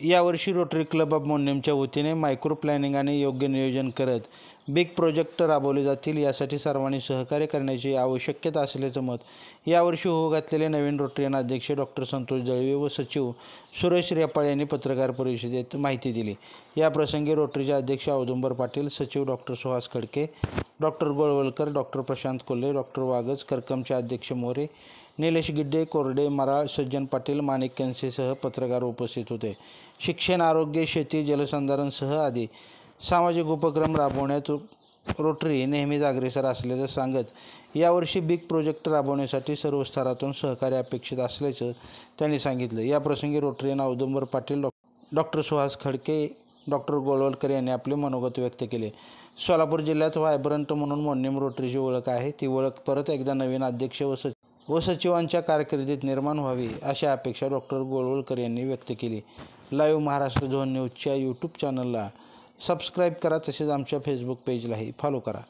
यावर्षी rotary club of मोन्नेमच्या वतीने micro planning आणि योग्य नियोजन करत बिग प्रोजेक्ट राबवले जातील, यासाठी सर्वांनी सहकार्य करण्याची आवश्यकता असल्याचं मत यावर्षी होऊ घातलेले नवीन रोटरीयन अध्यक्ष डॉक्टर संतोष जळवे व सचिव सुरेश रेपाळ यांनी पत्रकार परिषदेत माहिती दिली। याप्रसंगी रोटरीचे अध्यक्ष औदुंबर पाटील, सचिव doctor Suhas Khadke, doctor Golwalkar, doctor Prashant Kolhe, doctor Wagaj, करकमचे अध्यक्ष मोरे, निलेश गिड्डे, कोरडे, मराळ, सज्जन पाटील, माणिक कनसेसह पत्रकार उपस्थित होते। शिक्षण, आरोग्य, शेती, जलसंधारणसह आदी सामाजिक उपक्रम राबवण्यात रोटरी नेहमीच अग्रेसर असल्याचं सांगत यावर्षी बिग प्रोजेक्ट राबवण्यासाठी सर्व स्तरातून सहकार्य अपेक्षित असल्याचं त्यांनी सांगितलं। याप्रसंगी रोटरीयन औदुंबर पाटील, डॉक्टर सुहास खडके, डॉक्टर गोळवलकर यांनी आपले मनोगत व्यक्त केले। सोलापूर जिल्ह्यात व्हायब्रंट म्हणून मोन्नेम रोटरीची ओळख आहे, ती ओळख परत एकदा नवीन अध्यक्ष व सचिवांच्या कारकिर्दीत निर्माण व्हावी अशी अपेक्षा डॉक्टर गोळवलकर यांनी व्यक्त केली। लाईव्ह महाराष्ट्र झोन न्यूजच्या यूट्यूब चॅनलला सबस्क्राईब करा, तसेच आमच्या फेसबुक पेजलाही फॉलो करा।